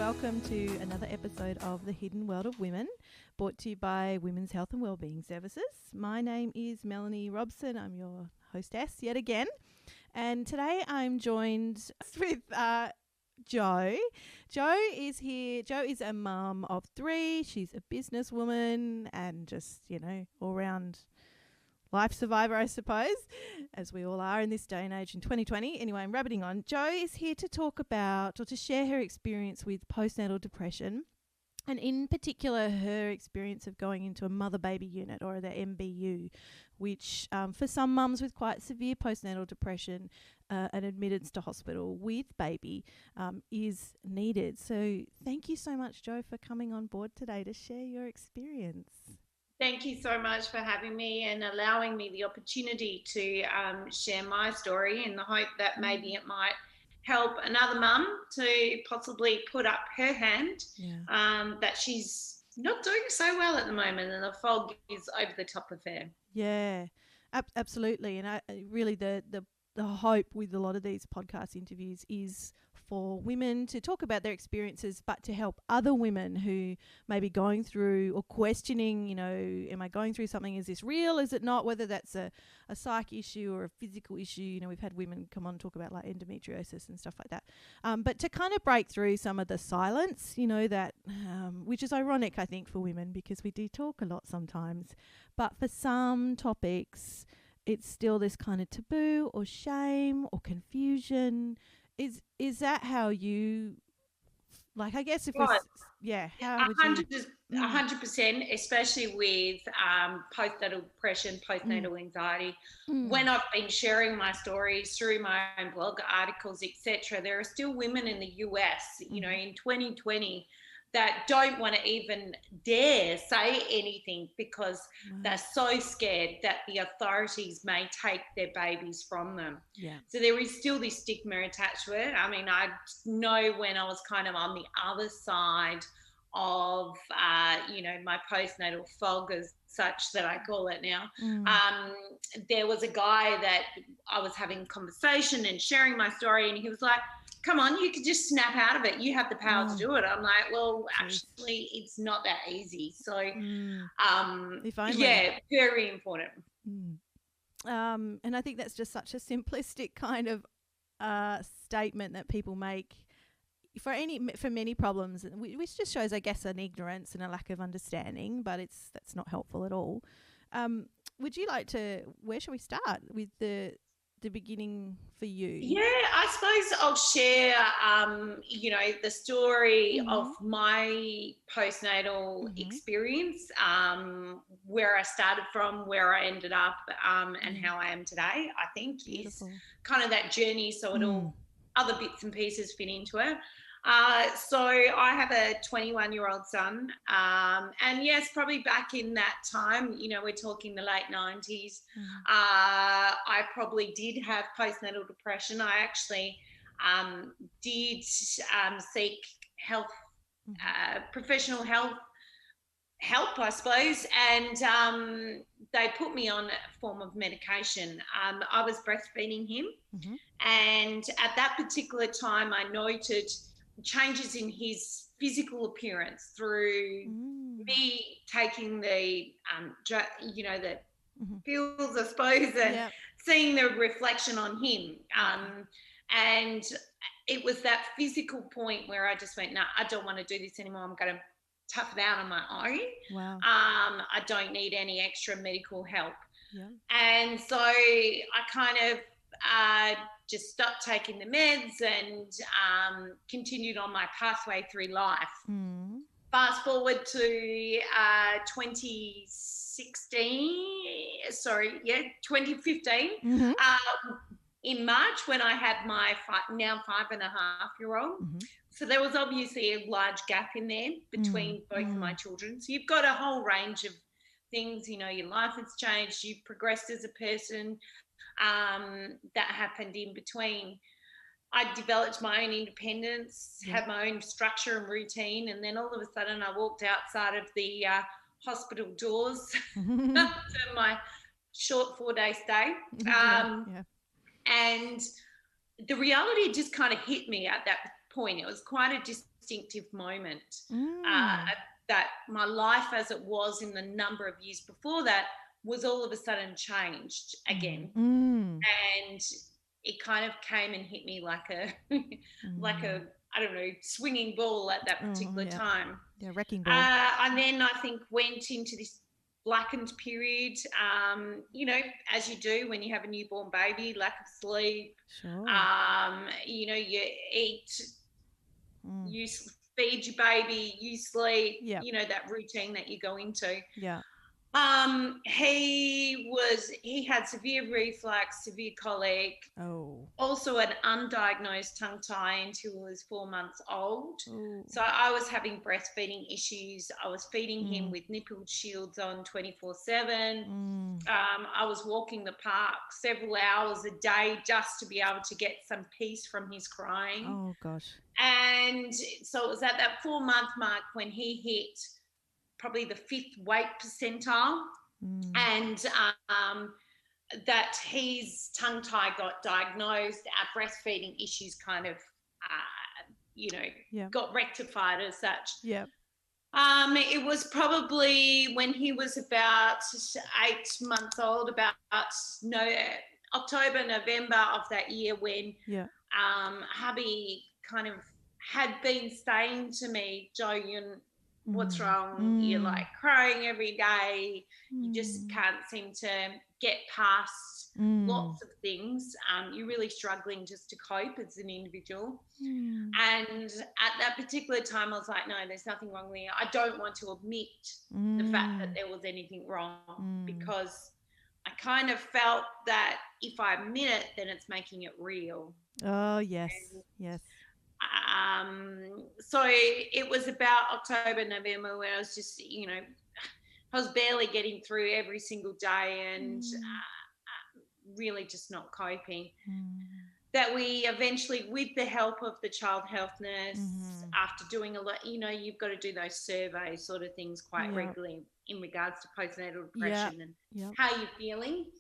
welcome to another episode of The Hidden World of Women, brought to you by Women's Health and Wellbeing Services. My name is Melanie Robson. I'm your hostess yet again. And today I'm joined with Jo. Jo is here. Jo is a mum of 3. She's a businesswoman and just, all-round life survivor, I suppose, as we all are in this day and age in 2020. Anyway, I'm rabbiting on. Jo is here to talk about or to share her experience with postnatal depression, and in particular her experience of going into a mother-baby unit, or the MBU, which for some mums with quite severe postnatal depression, an admittance to hospital with baby is needed. So thank you so much, Jo, for coming on board today to share your experience. Thank you so much for having me and allowing me the opportunity to share my story, in the hope that maybe it might help another mum to possibly put up her hand that she's not doing so well at the moment and the fog is over the top of her. Yeah, absolutely. And really the hope with a lot of these podcast interviews is for women to talk about their experiences, but to help other women who may be going through or questioning, am I going through something? Is this real? Is it not? Whether that's a psych issue or a physical issue. We've had women come on and talk about like endometriosis and stuff like that. But to kind of break through some of the silence, that which is ironic, I think, for women, because we do talk a lot sometimes. But for some topics, it's still this kind of taboo or shame or confusion. Is that how you, like, I guess if right. How would you? 100%, especially with postnatal depression, postnatal anxiety. When I've been sharing my stories through my own blog articles, etc., there are still women in the US, in 2020, that don't want to even dare say anything because they're so scared that the authorities may take their babies from them. Yeah. So there is still this stigma attached to it. I mean, I know when I was kind of on the other side of, my postnatal fog, as such that I call it now, there was a guy that I was having a conversation and sharing my story, and he was like, come on, you could just snap out of it. You have the power to do it. I'm like, well, actually, it's not that easy. So, very important. And I think that's just such a simplistic kind of statement that people make for many problems, which just shows, I guess, an ignorance and a lack of understanding. But that's not helpful at all. Would you like to? Where shall we start with the beginning for you? Yeah, I suppose I'll share, the story of my postnatal experience, where I started from, where I ended up, and how I am today, I think. Beautiful. Is kind of that journey, so it all other bits and pieces fit into it. So I have a 21-year-old son, and yes, probably back in that time, we're talking the late 90s, I probably did have postnatal depression. I actually did seek health, professional help, I suppose, and they put me on a form of medication. I was breastfeeding him, and at that particular time I noted changes in his physical appearance through me taking the the pills, I suppose, and seeing the reflection on him, and it was that physical point where I just went, no, I don't want to do this anymore. I'm going to tough it out on my own. Wow. I don't need any extra medical help. And so I kind of just stopped taking the meds and continued on my pathway through life. Fast forward to 2015, in March, when I had my now 5.5-year-old. So there was obviously a large gap in there between both of my children. So you've got a whole range of things, your life has changed, you've progressed as a person. That happened in between. I developed my own independence, had my own structure and routine, and then all of a sudden I walked outside of the hospital doors after my short 4-day stay. And the reality just kind of hit me at that point. It was quite a distinctive moment Mm. that my life as it was in the number of years before that was all of a sudden changed again. Mm. And it kind of came and hit me like a like a, Mm. I don't know, swinging ball at that Oh, particular yeah. time. Yeah, wrecking ball. And then I think went into this blackened period, as you do when you have a newborn baby, lack of sleep. Sure. You eat, Mm. you feed your baby, you sleep, Yep. that routine that you go into. Yeah. He had severe reflux, severe colic, Oh. also an undiagnosed tongue tie until he was 4 months old. Oh. So I was having breastfeeding issues. I was feeding him Mm. with nipple shields on 24/7. Mm. I was walking the park several hours a day just to be able to get some peace from his crying. Oh gosh. And so it was at that 4 month mark when he hit probably the fifth weight percentile. Mm. And that his tongue tie got diagnosed, our breastfeeding issues kind of, Yep. got rectified as such. Yep. It was probably when he was about 8 months old, about October, November of that year, when Yeah. hubby kind of had been saying to me, "Joe, what's Mm. wrong? You're Mm. like crying every day. You just Mm. can't seem to get past Mm. lots of things. You're really struggling just to cope as an individual." Mm. And at that particular time, I was like, no, there's nothing wrong with me. I don't want to admit the fact that there was anything wrong, because I kind of felt that if I admit it, then it's making it real. Oh yes. And, Yes. so it was about October, November, where I was just, I was barely getting through every single day, and really just not coping. That we eventually, with the help of the child health nurse, after doing a lot, you've got to do those survey sort of things quite regularly in regards to postnatal depression and how you're feeling.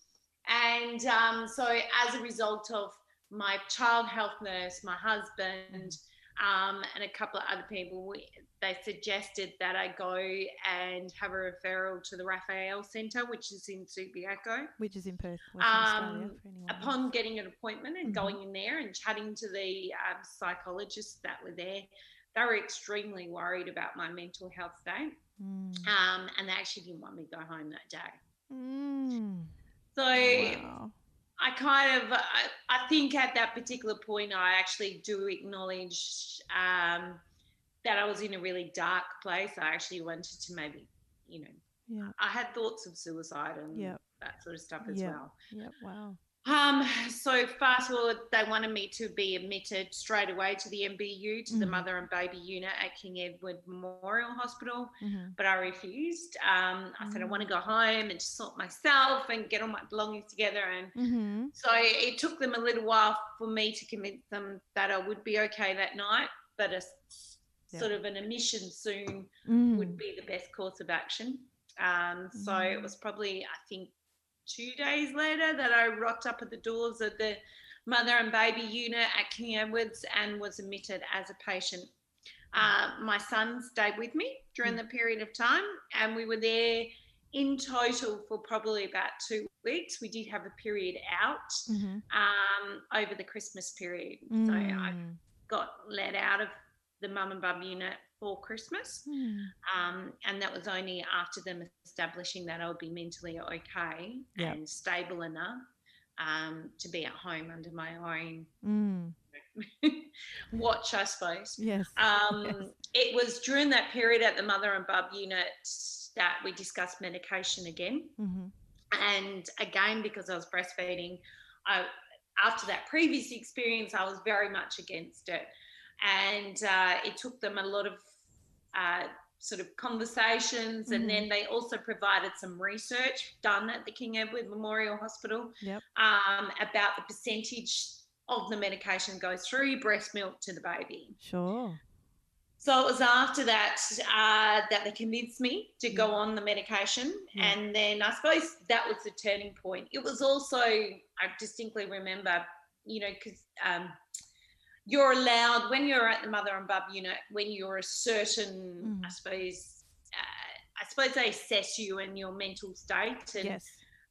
And so as a result of my child health nurse, my husband, and a couple of other people, they suggested that I go and have a referral to the Raphael Centre, which is in Subiaco. Which is in Perth, Western Australia. For anyone Upon getting an appointment and going in there and chatting to the psychologists that were there, they were extremely worried about my mental health state. And they actually didn't want me to go home that day. So wow. I think at that particular point, I actually do acknowledge that I was in a really dark place. I actually wanted to maybe, I had thoughts of suicide and that sort of stuff as well. Yeah, wow. So fast forward, they wanted me to be admitted straight away to the MBU, to the mother and baby unit at King Edward Memorial Hospital, but I refused. I said I want to go home and just sort myself and get all my belongings together. And so it took them a little while for me to convince them that I would be okay that night, but sort of an admission soon would be the best course of action. So it was probably, I think, 2 days later that I rocked up at the doors of the mother and baby unit at King Edwards and was admitted as a patient. My son stayed with me during the period of time, and we were there in total for probably about 2 weeks. We did have a period out over the Christmas period. So I got let out of the mum and bub unit for Christmas, and that was only after them establishing that I would be mentally okay and stable enough to be at home under my own watch, I suppose. Yes. It was during that period at the mother and bub unit that we discussed medication again. And again, because I was breastfeeding, after that previous experience, I was very much against it. And it took them a lot of sort of conversations, and then they also provided some research done at the King Edward Memorial Hospital about the percentage of the medication goes through breast milk to the baby. Sure. So it was after that that they convinced me to go on the medication, and then I suppose that was the turning point. It was also, I distinctly remember, because you're allowed, when you're at the mother and bub unit, when you're a certain, I suppose they assess you and your mental state. And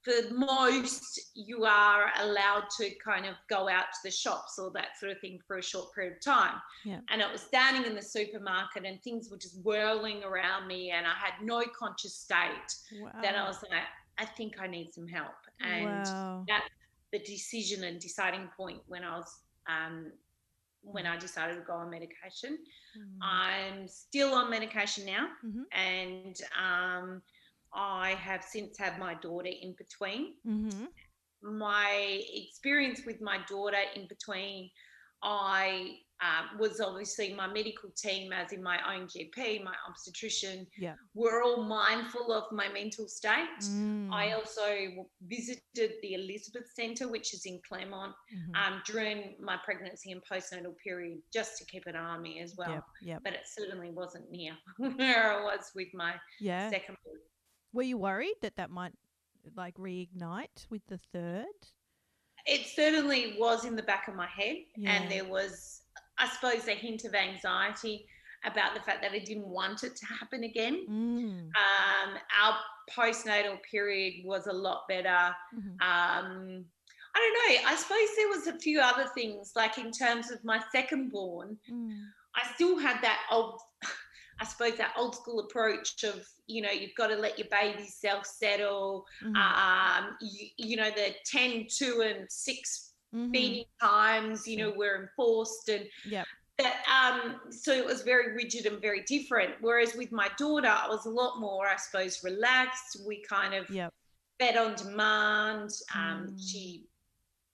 for most, you are allowed to kind of go out to the shops or that sort of thing for a short period of time. Yeah. And it was standing in the supermarket and things were just whirling around me and I had no conscious state. Wow. That I was like, I think I need some help. And that's the decision and deciding point when I was when I decided to go on medication. I'm still on medication now, and I have since had my daughter in between. My experience with my daughter in between, I was obviously my medical team, as in my own GP, my obstetrician, were all mindful of my mental state. I also visited the Elizabeth Centre, which is in Claremont, during my pregnancy and postnatal period, just to keep an eye on me as well. But it certainly wasn't near where I was with my second born. Were you worried that might like reignite with the third? It certainly was in the back of my head, and there was, I suppose, a hint of anxiety about the fact that I didn't want it to happen again. Our postnatal period was a lot better. I don't know. I suppose there was a few other things, like in terms of my second born, I still had that old school approach of, you've got to let your baby self-settle, you know, the 10, 2 and 6 feeding times, were enforced, and that, so it was very rigid and very different. Whereas with my daughter, I was a lot more, I suppose, relaxed. We kind of fed on demand. She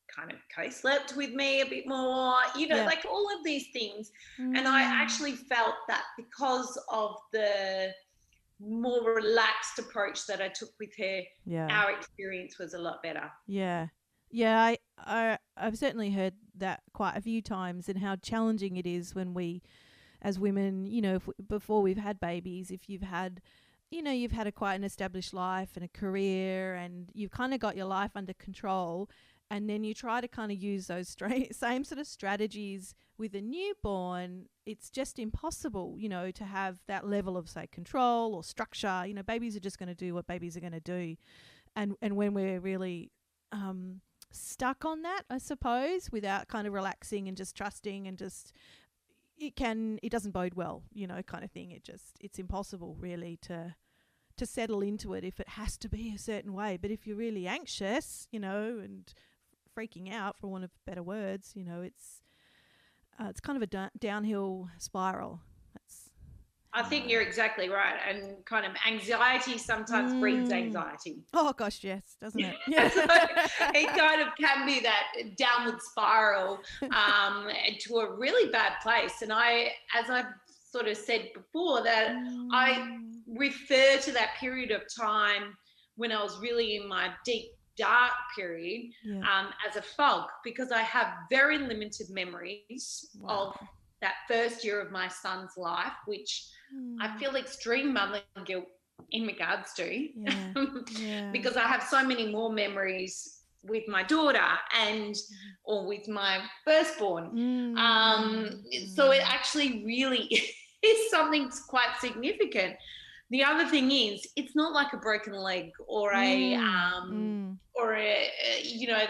kind of co-slept with me a bit more, like all of these things. And I actually felt that because of the more relaxed approach that I took with her, our experience was a lot better. I've certainly heard that quite a few times, and how challenging it is when we, as women, before we've had babies, if you've had, you've had quite an established life and a career, and you've kind of got your life under control, and then you try to kind of use those same sort of strategies with a newborn. It's just impossible, to have that level of, say, control or structure. Babies are just going to do what babies are going to do. And when we're really stuck on that, I suppose, without kind of relaxing and just trusting, and just, it doesn't bode well, kind of thing. It's impossible really to settle into it if it has to be a certain way. But if you're really anxious, and freaking out, for want of better words, it's kind of a downhill spiral. I think you're exactly right, and kind of anxiety sometimes breeds anxiety. Oh gosh, yes, doesn't it? So it kind of can be that downward spiral to a really bad place. And as I've sort of said before, that I refer to that period of time when I was really in my deep dark period as a fog, because I have very limited memories of that first year of my son's life, which I feel extreme mother guilt in regards to, because I have so many more memories with my daughter or with my firstborn. So it actually really is something quite significant. The other thing is, it's not like a broken leg or a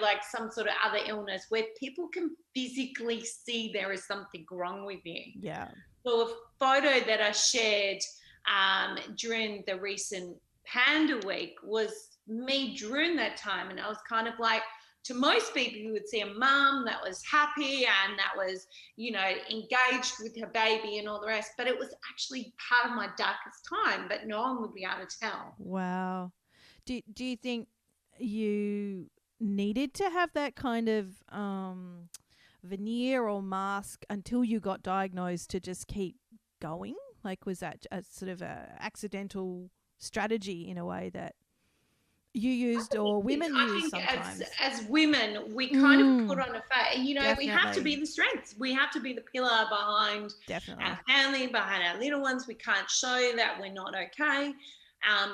like some sort of other illness where people can physically see there is something wrong with you. So a photo that I shared during the recent Panda Week was me during that time, and I was kind of like, to most people, you would see a mum that was happy and that was, engaged with her baby and all the rest. But it was actually part of my darkest time, but no one would be able to tell. Wow. Do you think you needed to have that kind of veneer or mask until you got diagnosed to just keep going? Like, was that a sort of a accidental strategy in a way that you used, or women use sometimes? As women, we kind of put on a face. We have to be the strength. We have to be the pillar behind our family, behind our little ones. We can't show that we're not okay.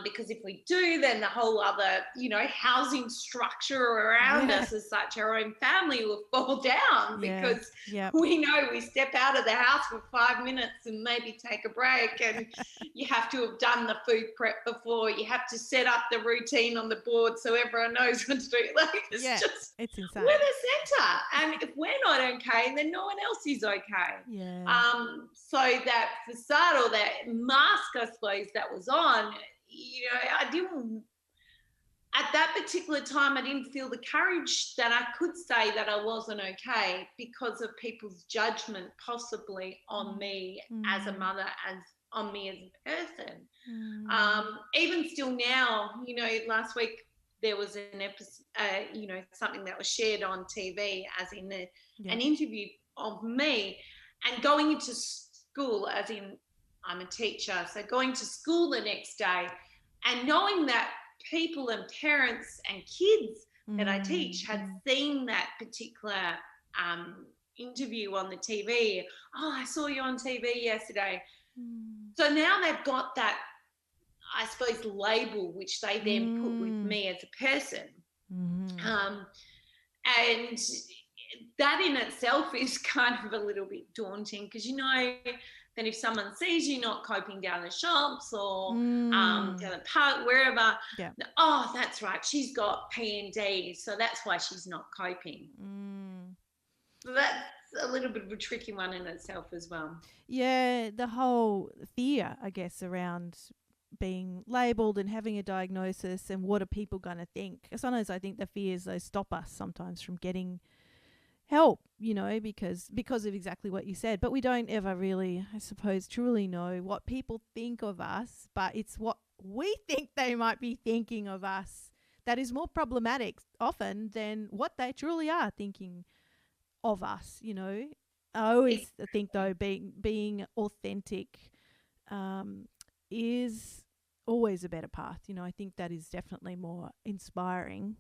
Because if we do, then the whole other, housing structure around us as such, our own family will fall down because we know we step out of the house for 5 minutes and maybe take a break, and you have to have done the food prep before. You have to set up the routine on the board so everyone knows what to do. Like, it's insane. We're the centre, and if we're not okay, then no one else is okay. So that facade or that mask, I suppose, that was on, I didn't, at that particular time, I didn't feel the courage that I could say that I wasn't okay because of people's judgment possibly on me as a mother, on me as a person. Even still now, last week there was an episode, something that was shared on TV, as in an interview of me, and going into school, as in I'm a teacher, so going to school the next day and knowing that people and parents and kids that I teach had seen that particular interview on the TV. Oh, I saw you on TV yesterday. So now they've got that, I suppose, label, which they then put with me as a person. And that in itself is kind of a little bit daunting, because then if someone sees you not coping down the shops or down the park, wherever, oh, that's right, she's got PND, so that's why she's not coping. So that's a little bit of a tricky one in itself as well. Yeah, the whole fear, I guess, around being labelled and having a diagnosis, and what are people going to think? Sometimes I think the fears, though, stop us sometimes from getting help, because of exactly what you said. But we don't ever really, I suppose, truly know what people think of us, but it's what we think they might be thinking of us that is more problematic often than what they truly are thinking of us. I always think, though, being authentic is always a better path. I think that is definitely more inspiring,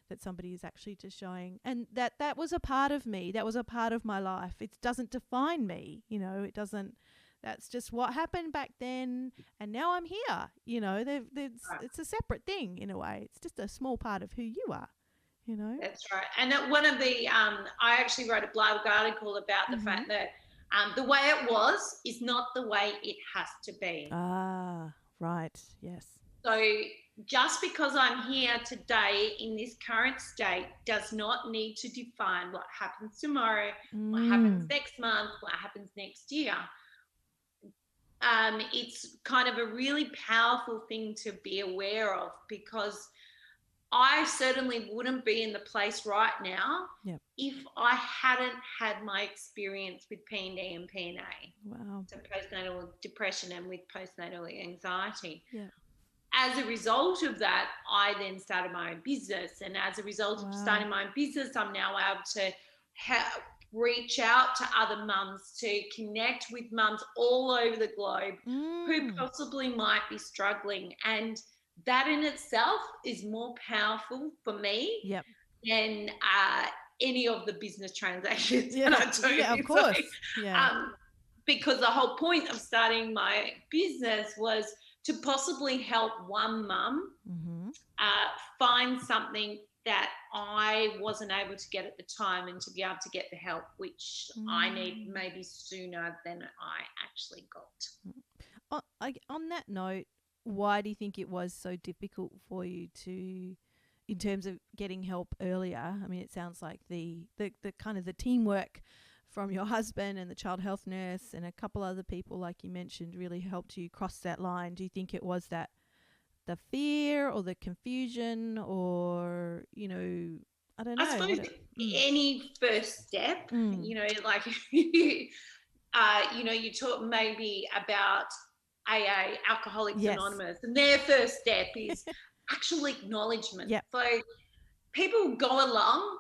that somebody is actually just showing, and that was a part of me, that was a part of my life. It doesn't define me, it doesn't, that's just what happened back then, and now I'm here. It's a separate thing in a way. It's just a small part of who you are. That's right. And one of the I actually wrote a blog article about the fact that the way it was is not the way it has to be. Right. Yes. So just because I'm here today in this current state does not need to define what happens tomorrow, what happens next month, what happens next year. It's kind of a really powerful thing to be aware of, because I certainly wouldn't be in the place right now if I hadn't had my experience with PND and PNA. Wow. So postnatal depression and with postnatal anxiety. Yeah. As a result of that, I then started my own business. And as a result of starting my own business, I'm now able to reach out to other mums, to connect with mums all over the globe who possibly might be struggling. And that in itself is more powerful for me than any of the business transactions that I do. Yeah, of course. Because the whole point of starting my business was to possibly help one mum find something that I wasn't able to get at the time, and to be able to get the help which I need maybe sooner than I actually got. On that note, why do you think it was so difficult for you to, in terms of getting help earlier? I mean, it sounds like the kind of the teamwork from your husband and the child health nurse and a couple other people, like you mentioned, really helped you cross that line. Do you think it was that the fear or the confusion, or, I don't know. I suppose any first step, like, you talk maybe about AA, Alcoholics Anonymous, and their first step is actual acknowledgement. So people go along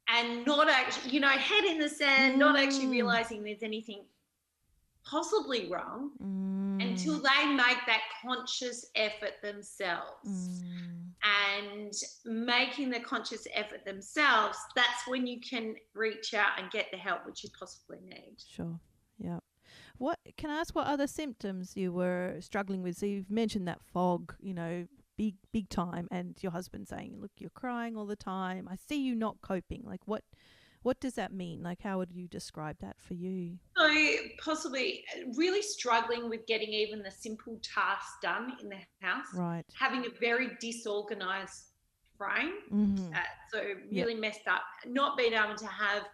and not actually, head in the sand, not actually realising there's anything possibly wrong until they make that conscious effort themselves. And making the conscious effort themselves, that's when you can reach out and get the help which you possibly need. Sure. Yeah. What can I ask? What other symptoms you were struggling with? So you've mentioned that fog, big time, and your husband saying, "Look, you're crying all the time. I see you not coping." Like, what does that mean? Like, how would you describe that for you? So possibly really struggling with getting even the simple tasks done in the house, Right. having a very disorganized brain, Mm-hmm. so Yep. really messed up, not being able to have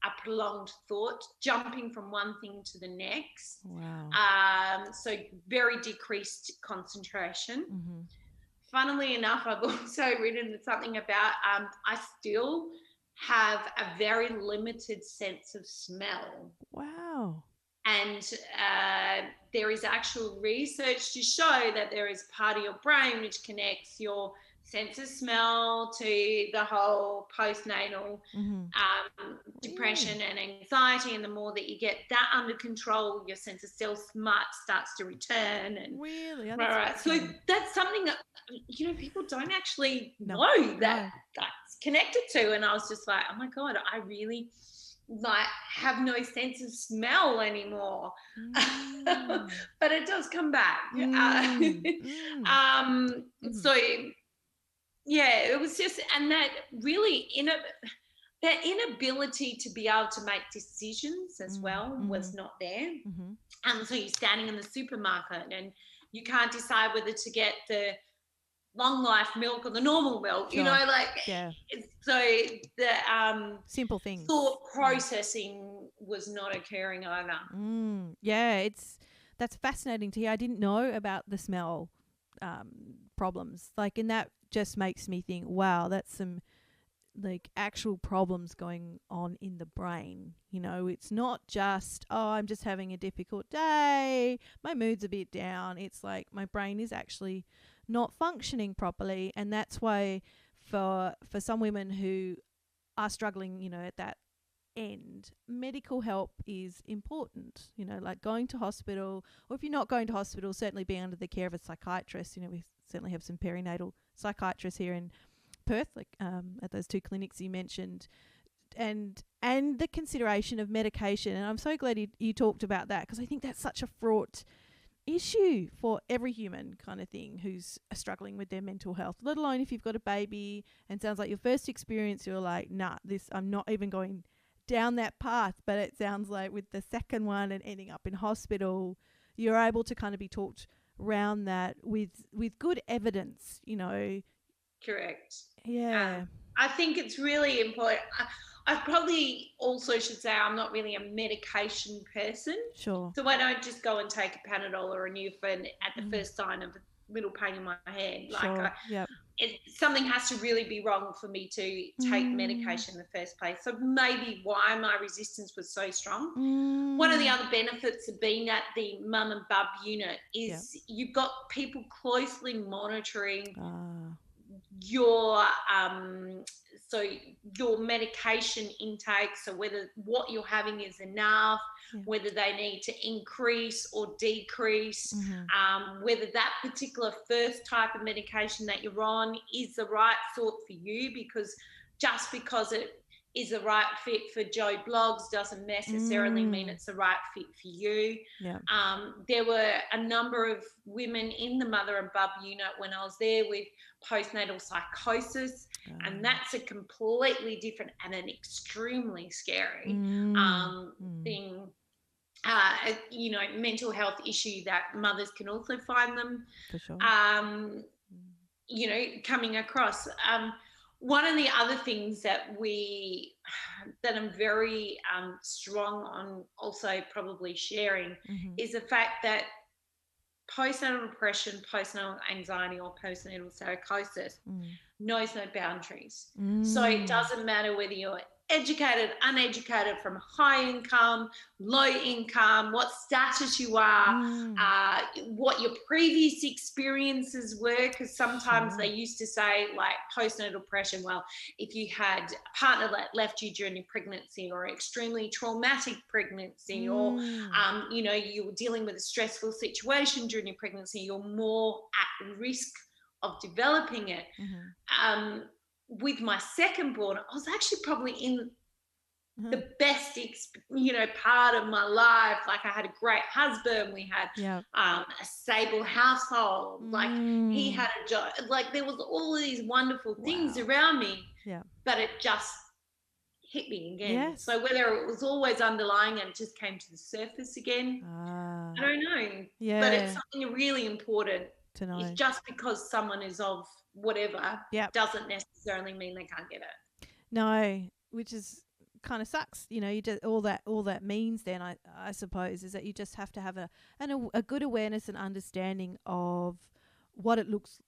a prolonged thought, jumping from one thing to the next. Wow. So very decreased concentration. Mm-hmm. Funnily enough, I've also written something about I still have a very limited sense of smell. Wow. And there is actual research to show that there is part of your brain which connects your sense of smell to the whole postnatal Mm-hmm. depression Really? and anxiety. And the more that you get that under control, your sense of self-smart starts to return. And Really? Oh, that's right. So fascinating. that's something that, people don't actually No. know that No. that's connected to. And I was just like, oh my God, I really have no sense of smell anymore. Mm. But it does come back. Mm. Mm. Mm-hmm. So yeah, it was just, and that really that inability to be able to make decisions as well Mm-hmm. was not there. Mm-hmm. And so you're standing in the supermarket and you can't decide whether to get the long life milk or the normal milk, Sure. Yeah. so the Simple things. thought processing was not occurring either. Yeah, that's fascinating to hear. I didn't know about the smell problems. Like, and that just makes me think, wow, that's some like actual problems going on in the brain. It's not just, oh, I'm just having a difficult day, my mood's a bit down. It's like my brain is actually not functioning properly, and that's why for some women who are struggling, at that end, medical help is important. Like going to hospital, or if you're not going to hospital, certainly being under the care of a psychiatrist. We certainly have some perinatal psychiatrists here in Perth, like at those two clinics you mentioned, and the consideration of medication. And I'm so glad you talked about that, because I think that's such a fraught issue for every human kind of thing who's struggling with their mental health, let alone if you've got a baby and sounds like your first experience you're like, nah, I'm not even going down that path. But it sounds like with the second one and ending up in hospital, you're able to kind of be talked around that with good evidence. Correct. Yeah. I think it's really important. I probably also should say I'm not really a medication person. Sure. So I don't just go and take a Panadol or a Nurofen at the first sign of a little pain in my head. Sure. Yep. Something has to really be wrong for me to take medication in the first place. So maybe why my resistance was so strong. One of the other benefits of being at the mum and bub unit is you've got people closely monitoring your your medication intake, so whether what you're having is enough, whether they need to increase or decrease, whether that particular first type of medication that you're on is the right sort for you, because just because it is the right fit for Joe Blogs doesn't necessarily mean it's the right fit for you. There were a number of women in the mother and bub unit when I was there with postnatal psychosis, and that's a completely different and an extremely scary thing. Mental health issue that mothers can also find them, for sure. Coming across. One of the other things that I'm very strong on also probably sharing is the fact that postnatal depression, postnatal anxiety, or postnatal psychosis knows no boundaries. So it doesn't matter whether you're educated, uneducated, from high income, low income, what status you are, what your previous experiences were, because sometimes they used to say, like, postnatal depression, well, if you had a partner that left you during your pregnancy, or extremely traumatic pregnancy, or you were dealing with a stressful situation during your pregnancy, you're more at risk of developing it. With my second born, I was actually probably in the best, part of my life. Like, I had a great husband. We had a stable household. Like, he had a job. Like, there was all these wonderful things around me. Yeah. But it just hit me again. Yes. So whether it was always underlying and it just came to the surface again, I don't know. Yeah. But it's something really important to know. It's just because someone is of whatever doesn't necessarily mean they can't get it. No, which is kind of sucks. You just all that means then I suppose is that you just have to have a good awareness and understanding of what it looks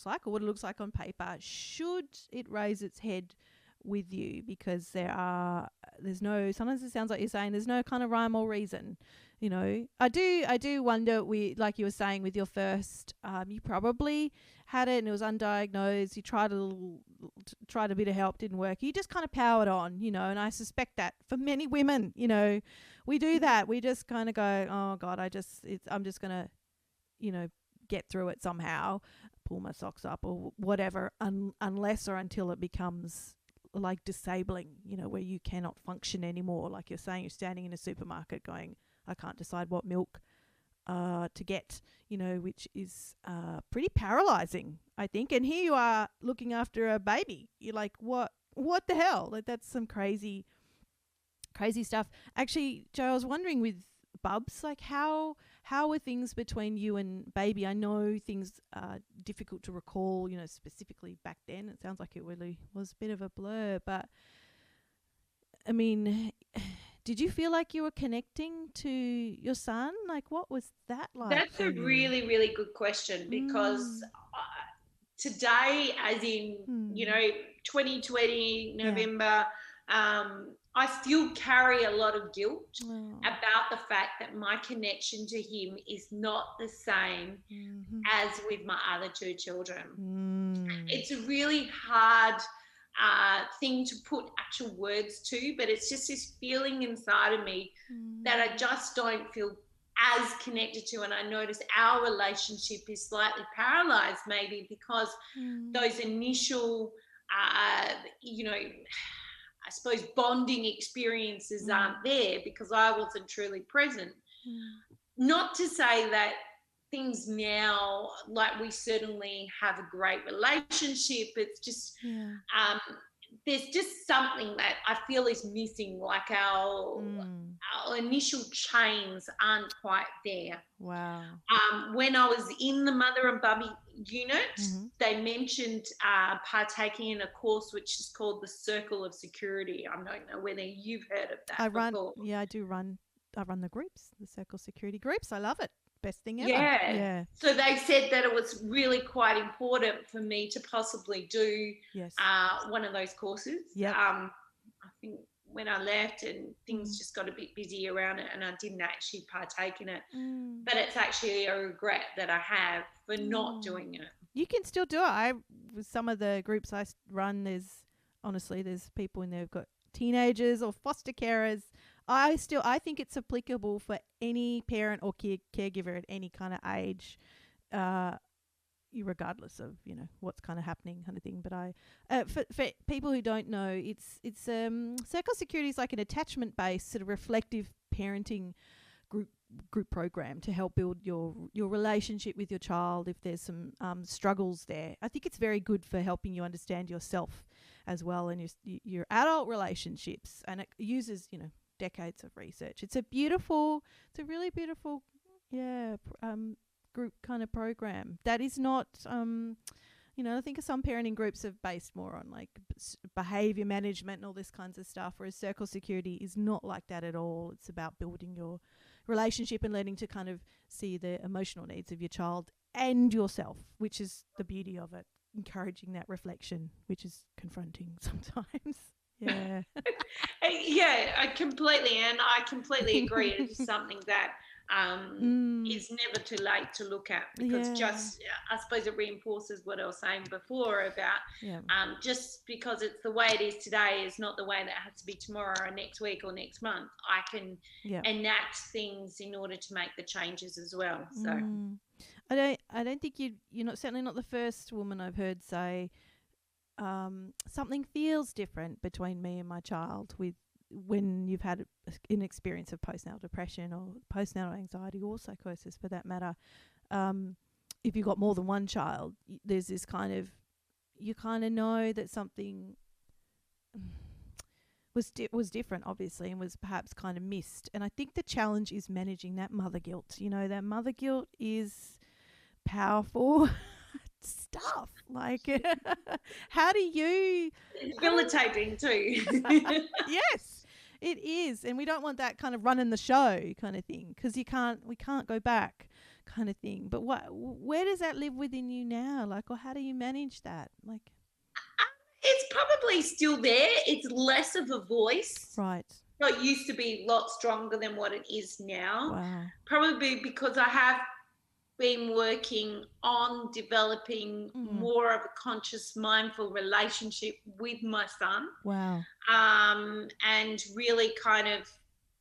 like, or what it looks like on paper, should it raise its head with you, because sometimes it sounds like you're saying there's no kind of rhyme or reason. I do wonder, like you were saying with your first, you probably had it and it was undiagnosed. You tried a bit of help, didn't work. You just kind of powered on, and I suspect that for many women, we do that. We just kind of go, oh God, I'm just going to, get through it somehow, pull my socks up or whatever, unless or until it becomes like disabling, where you cannot function anymore. Like you're saying, you're standing in a supermarket going, I can't decide what milk to get, which is pretty paralyzing, I think. And here you are looking after a baby. You're like, what the hell? Like, that's some crazy stuff. Actually, Joe, I was wondering with Bubs, like how were things between you and baby? I know things are difficult to recall, specifically back then. It sounds like it really was a bit of a blur, but I mean, did you feel like you were connecting to your son? Like, what was that like? That's a really, really good question, because today, as in, 2020, November, I still carry a lot of guilt about the fact that my connection to him is not the same as with my other two children. It's a really hard thing to put actual words to, but it's just this feeling inside of me that I just don't feel as connected to. And I notice our relationship is slightly paralyzed, maybe because those initial, I suppose bonding experiences aren't there, because I wasn't truly present. Not to say that things now, like, we certainly have a great relationship. It's just there's just something that I feel is missing, like our initial chains aren't quite there. Wow. When I was in the mother and bubby unit, they mentioned partaking in a course which is called the Circle of Security. I don't know whether you've heard of that before. I do run. I run the groups, the Circle Security groups. I love it. Best thing ever. Yeah. So they said that it was really quite important for me to possibly do one of those courses. I think when I left and things just got a bit busy around it, and I didn't actually partake in it. But it's actually a regret that I have for not doing it. You can still do it. With some of the groups I run, there's people in there who've got teenagers or foster carers. I think it's applicable for any parent or caregiver at any kind of age, regardless of what's kind of happening, kind of thing. But for people who don't know, it's Circle Security is like an attachment based sort of reflective parenting group program to help build your relationship with your child if there's some struggles there. I think it's very good for helping you understand yourself as well, and your adult relationships, and it uses decades of research. It's a really beautiful group kind of program that is not I think some parenting groups are based more on like behavior management and all this kinds of stuff, whereas Circle Security is not like that at all. It's about building your relationship and learning to kind of see the emotional needs of your child and yourself, which is the beauty of it, encouraging that reflection, which is confronting sometimes. Yeah. I completely agree. It's something that is never too late to look at, because I suppose it reinforces what I was saying before about just because it's the way it is today is not the way that has to be tomorrow or next week or next month. I can enact things in order to make the changes as well. So I don't think you're not, certainly not the first woman I've heard say something feels different between me and my child with when you've had an experience of postnatal depression or postnatal anxiety or psychosis for that matter, if you've got more than one child, there's this kind of, you kind of know that something was different, obviously, and was perhaps kind of missed. And I think the challenge is managing that mother guilt. You know, that mother guilt is powerful stuff. Like, how do you... It's debilitating too. Yes, it is. And we don't want that kind of running the show kind of thing, because we can't go back kind of thing. But where does that live within you now? Like, or how do you manage that? Like, it's probably still there. It's less of a voice. right. It used to be a lot stronger than what it is now. Wow. Probably because I have been working on developing more of a conscious, mindful relationship with my son. Wow. And really kind of,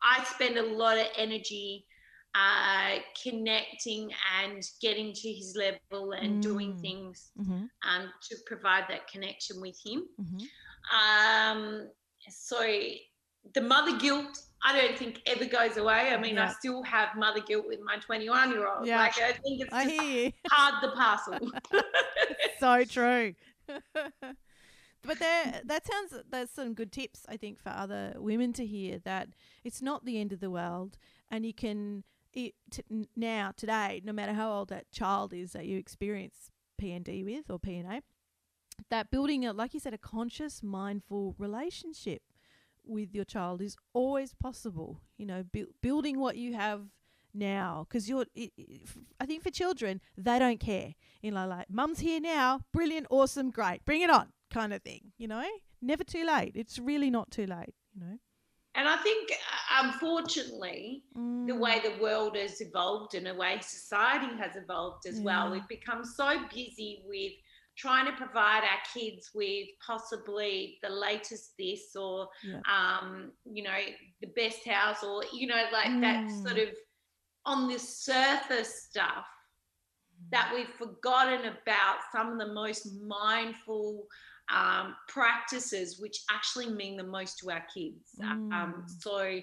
I spend a lot of energy connecting and getting to his level and doing things to provide that connection with him. So the mother guilt, I don't think ever goes away. I mean, I still have mother guilt with my 21-year-old. Yeah. Like, I think it's just hard the parcel. So true. But that's some good tips, I think, for other women to hear, that it's not the end of the world, and you can today, no matter how old that child is that you experience PND with or PNA, that building like you said, a conscious, mindful relationship with your child is always possible. You know, building what you have now, because I think for children, they don't care. You know, like, mum's here now, brilliant, awesome, great, bring it on, kind of thing. You know, never too late. It's really not too late. You know. And I think, unfortunately, the way the world has evolved and the way society has evolved as well, we've become so busy with trying to provide our kids with possibly the latest this or, you know, the best house, or, you know, like that sort of on the surface stuff, that we've forgotten about some of the most mindful practices which actually mean the most to our kids. So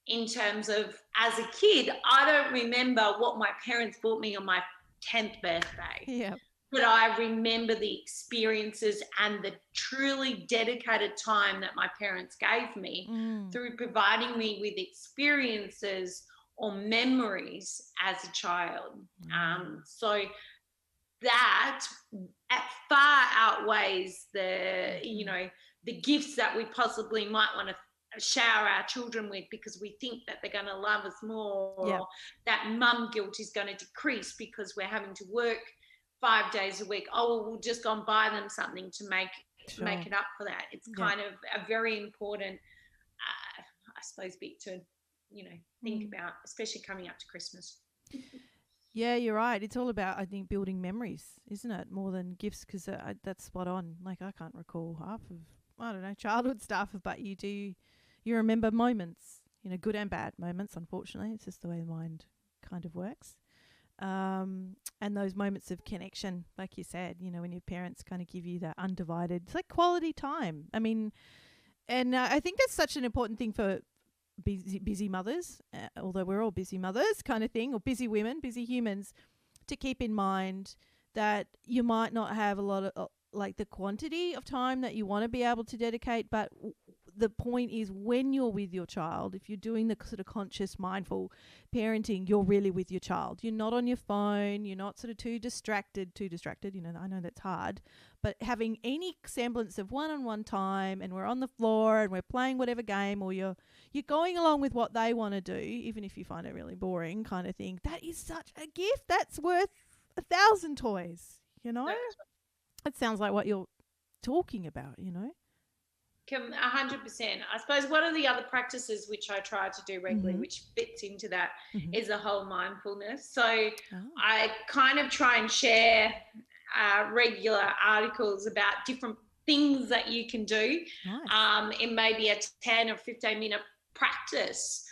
in terms of, as a kid, I don't remember what my parents bought me on my 10th birthday. Yeah. But I remember the experiences and the truly dedicated time that my parents gave me through providing me with experiences or memories as a child. So that far outweighs the, you know, the gifts that we possibly might want to shower our children with, because we think that they're going to love us more, or that mum guilt is going to decrease because we're having to work 5 days a week. Oh, well, we'll just go and buy them something to make it up for that. It's kind of a very important, I suppose, bit to, you know, think about, especially coming up to Christmas. Yeah, you're right. It's all about, I think, building memories, isn't it? More than gifts, because that's spot on. Like, I can't recall half of, I don't know, childhood stuff, but you remember moments, you know, good and bad moments, unfortunately. It's just the way the mind kind of works. And those moments of connection, like you said, you know, when your parents kind of give you that undivided, it's like quality time. I mean, and I think that's such an important thing for busy mothers, although we're all busy mothers kind of thing, or busy women, busy humans, to keep in mind that you might not have a lot of like the quantity of time that you want to be able to dedicate, but the point is, when you're with your child, if you're doing the sort of conscious, mindful parenting, you're really with your child. You're not on your phone. You're not sort of too distracted. You know, I know that's hard, but having any semblance of one-on-one time, and we're on the floor and we're playing whatever game, or you're going along with what they want to do, even if you find it really boring kind of thing, that is such a gift. That's worth 1,000 toys, you know? It sounds like what you're talking about, you know? 100%. I suppose one of the other practices which I try to do regularly, which fits into that, is the whole mindfulness. So I kind of try and share regular articles about different things that you can do in maybe a 10 or 15-minute practice.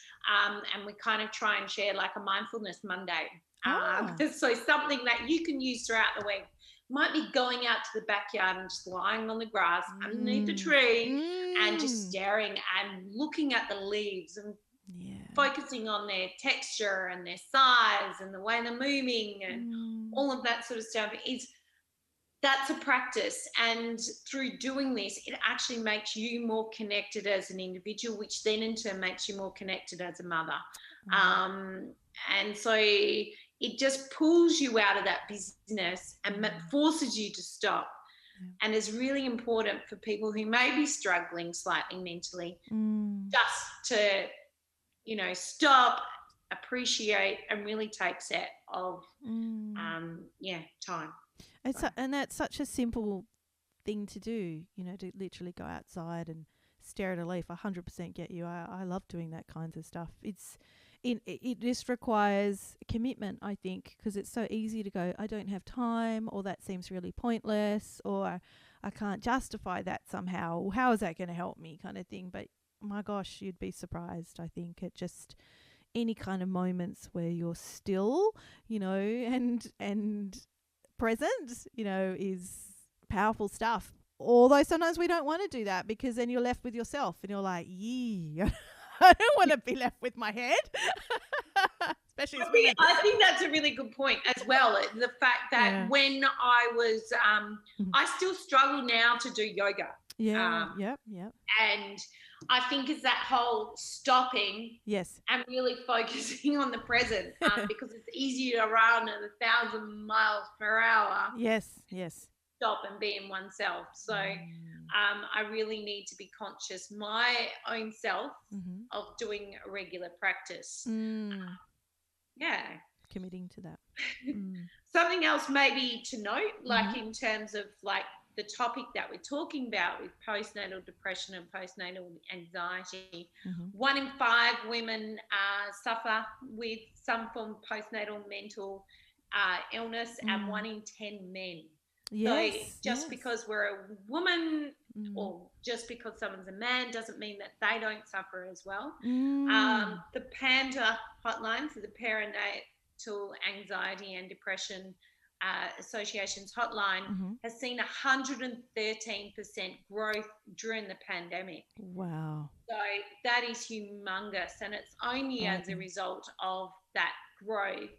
And we kind of try and share like a mindfulness Monday. So something that you can use throughout the week. might be going out to the backyard and just lying on the grass underneath a tree and just staring and looking at the leaves and focusing on their texture and their size and the way they're moving and all of that sort of stuff. That's a practice, and through doing this, it actually makes you more connected as an individual, which then in turn makes you more connected as a mother. And so it just pulls you out of that business and forces you to stop. And it's really important for people who may be struggling slightly mentally just to, you know, stop, appreciate, and really take set of time. And that's such a simple thing to do, you know, to literally go outside and stare at a leaf. 100% get you. I love doing that kinds of stuff. It just requires commitment, I think, because it's so easy to go, I don't have time, or that seems really pointless, or I can't justify that somehow, or how is that going to help me, kind of thing. But my gosh, you'd be surprised, I think, at just any kind of moments where you're still, you know, and present, you know, is powerful stuff. Although sometimes we don't want to do that, because then you're left with yourself and you're like, yeah, I don't want to be left with my head. Especially as women. I think that's a really good point as well. The fact that when I was, I still struggle now to do yoga. Yep. And I think it's that whole stopping and really focusing on the present, because it's easier to run at 1,000 miles per hour. Yes. Stop and be in oneself. So I really need to be conscious, my own self, of doing a regular practice. Committing to that. Something else maybe to note, like in terms of like the topic that we're talking about with postnatal depression and postnatal anxiety, 1 in 5 women suffer with some form of postnatal mental illness, and 1 in 10 men. So just because we're a woman or just because someone's a man doesn't mean that they don't suffer as well. The PANDA hotline, so the Perinatal Anxiety and Depression Association's hotline, has seen 113% growth during the pandemic. Wow. So that is humongous, and it's only as a result of that growth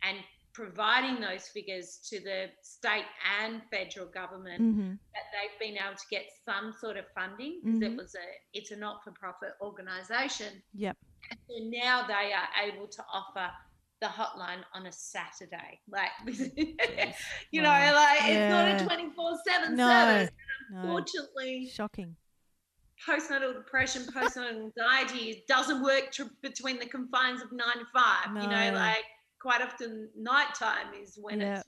and providing those figures to the state and federal government that they've been able to get some sort of funding, because it's a not-for-profit organisation. Yep. And so now they are able to offer the hotline on a Saturday, like you know, like it's not a 24/7 service. And unfortunately, shocking. Postnatal depression, postnatal anxiety doesn't work between the confines of 9 to 5. You know, like quite often nighttime is when it's.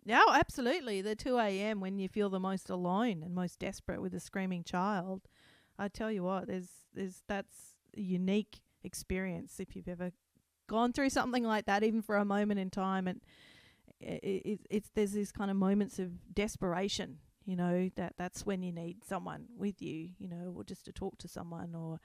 Yeah, absolutely. The 2 a.m. when you feel the most alone and most desperate with a screaming child. I tell you what, that's a unique experience if you've ever gone through something like that, even for a moment in time. And there's these kind of moments of desperation, you know, that's when you need someone with you, you know, or just to talk to someone or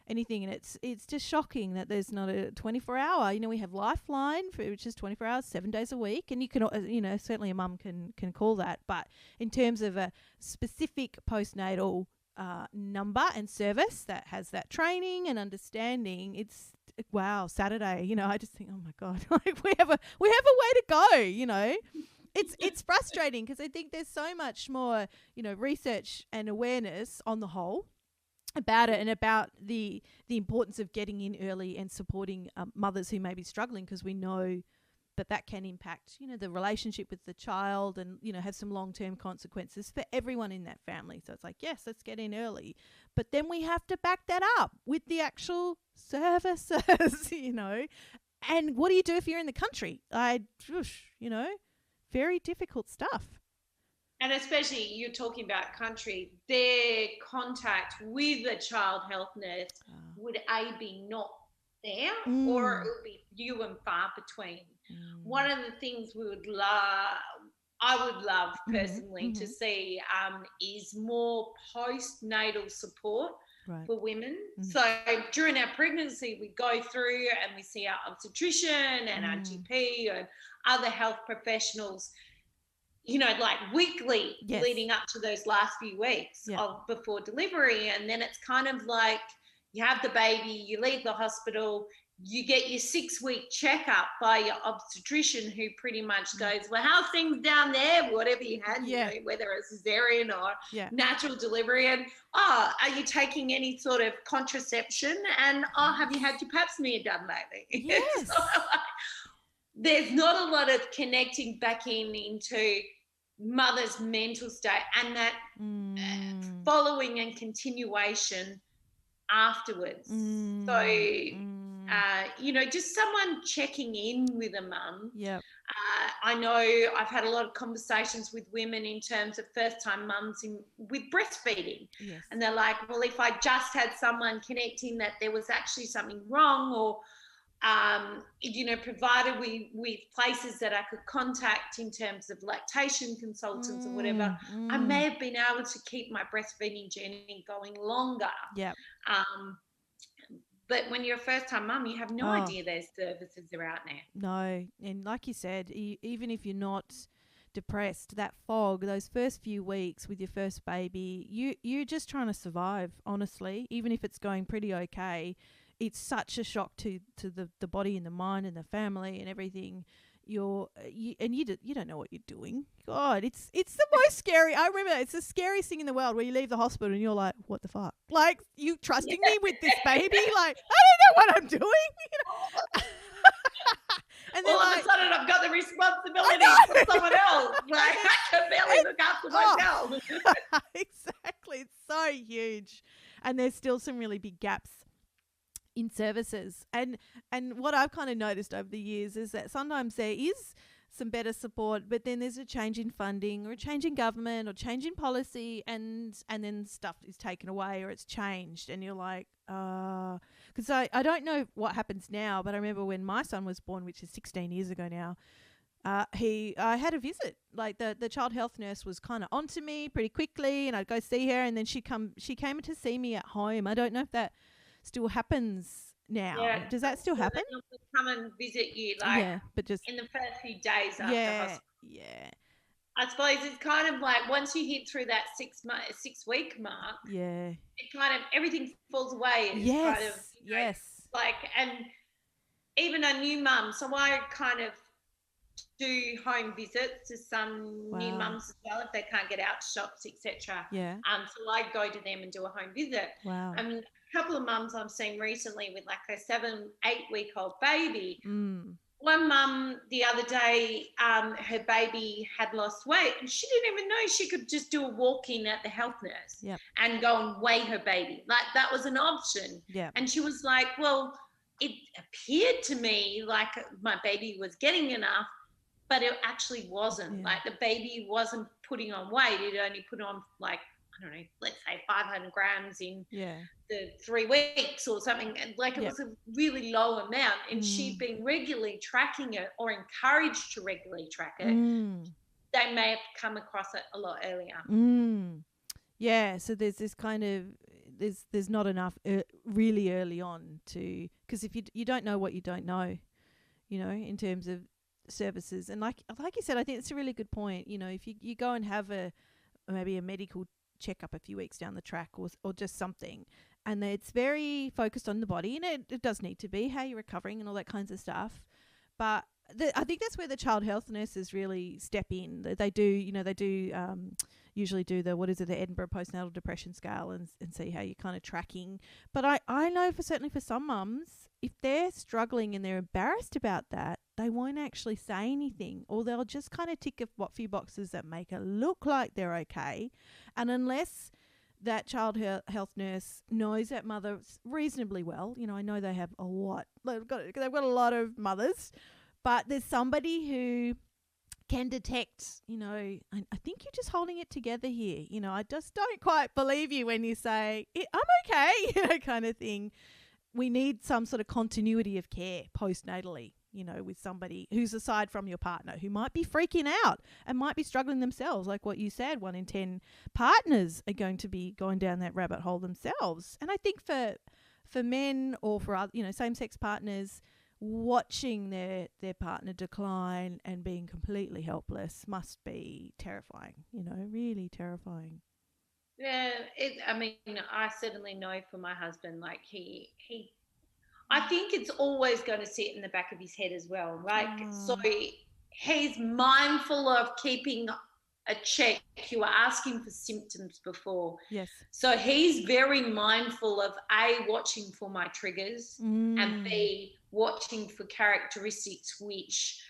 anything. And it's just shocking that there's not a 24-hour, you know, we have Lifeline, which is 24 hours, 7 days a week. And you can, you know, certainly a mum can call that. But in terms of a specific postnatal number and service that has that training and understanding, it's wow. Saturday, you know, I just think, oh my God, like we have a way to go, you know. It's frustrating because I think there's so much more, you know, research and awareness on the whole about it and about the importance of getting in early and supporting mothers who may be struggling, because we know that can impact, you know, the relationship with the child and, you know, have some long-term consequences for everyone in that family. So it's like, yes, let's get in early. But then we have to back that up with the actual services, you know. And what do you do if you're in the country? You know, very difficult stuff. And especially you're talking about country, their contact with a child health nurse would be not there, or it would be few and far between. One of the things I would love personally to see is more postnatal support for women. So during our pregnancy, we go through and we see our obstetrician and our GP and other health professionals like weekly Yes. leading up to those last few weeks of before delivery. And then it's kind of like you have the baby, you leave the hospital, you get your 6-week checkup by your obstetrician, who pretty much goes, well, how's things down there? Whatever you had, whether it's cesarean or natural delivery. And, are you taking any sort of contraception? And, have you had your pap smear done lately? Yes. So, there's not a lot of connecting back into mother's mental state and that following and continuation afterwards. So, just someone checking in with a mum. I know I've had a lot of conversations with women in terms of first-time mums with breastfeeding. Yes. And they're like, well, if I just had someone connecting that there was actually something wrong, or provided with places that I could contact in terms of lactation consultants or whatever, I may have been able to keep my breastfeeding journey going longer. But when you're a first-time mum, you have no idea there's services are out there. No, and like you said, even if you're not depressed, that fog, those first few weeks with your first baby, you're just trying to survive, honestly. Even if it's going pretty okay, it's such a shock to the body and the mind and the family and everything. You don't know what you're doing. God, it's the most scary. I remember it's the scariest thing in the world where you leave the hospital and you're like, what the fuck? Like, you trusting me with this baby? Like, I don't know what I'm doing. And then all of a sudden I've got the responsibility for someone else. Like, I can barely look after myself. Exactly. It's so huge. And there's still some really big gaps in services. And what I've kind of noticed over the years is that sometimes there is some better support, but then there's a change in funding or a change in government or change in policy, and then stuff is taken away or it's changed, and you're like, because I don't know what happens now, but I remember when my son was born, which is 16 years ago now, I had a visit. Like the child health nurse was kind of onto me pretty quickly, and I'd go see her, and then she came to see me at home. I don't know if that still happens now. Yeah. Does that still happen? They'll come and visit you, like, but just in the first few days after hospital. Yeah. I suppose it's kind of like once you hit through that 6-week mark, it kind of everything falls away. It's kind of, like, and even a new mum. So I kind of do home visits to some new mums as well if they can't get out to shops, etc. So I go to them and do a home visit. Wow. I mean, a couple of mums I've seen recently with like a 7-8-week-old baby. One mum the other day, her baby had lost weight, and she didn't even know she could just do a walk-in at the health nurse and go and weigh her baby. Like, that was an option. And she was like, well, it appeared to me like my baby was getting enough, but it actually wasn't. Like, the baby wasn't putting on weight. It only put on, like, I don't know, let's say 500 grams in the 3 weeks or something. And like, it was a really low amount, and she'd been regularly tracking it or encouraged to regularly track it. They may have come across it a lot earlier. Yeah, so there's this kind of, there's not enough really early on to, because if you don't know what you don't know, in terms of services. And like you said, I think it's a really good point. If you go and have maybe a medical checkup a few weeks down the track, or just something, and it's very focused on the body, and it does need to be how you're recovering and all that kinds of stuff. But I think that's where the child health nurses really step in. They do usually do the Edinburgh Postnatal Depression Scale and see how you're kind of tracking. But I know certainly for some mums, if they're struggling and they're embarrassed about that, they won't actually say anything, or they'll just kind of tick a few boxes that make it look like they're okay. And unless that child health nurse knows that mother reasonably well, I know they have a lot. They've got a lot of mothers, but there's somebody who can detect, I think you're just holding it together here. I just don't quite believe you when you say, I'm okay, kind of thing. We need some sort of continuity of care postnatally, with somebody who's aside from your partner, who might be freaking out and might be struggling themselves. Like what you said, 1 in 10 partners are going to be going down that rabbit hole themselves. And I think for men or for other, same-sex partners, watching their partner decline and being completely helpless must be terrifying, really terrifying. Yeah, I mean, I certainly know for my husband, like I think it's always going to sit in the back of his head as well. Like, so he's mindful of keeping a check. You were asking for symptoms before. Yes. So he's very mindful of A, watching for my triggers, and B, watching for characteristics which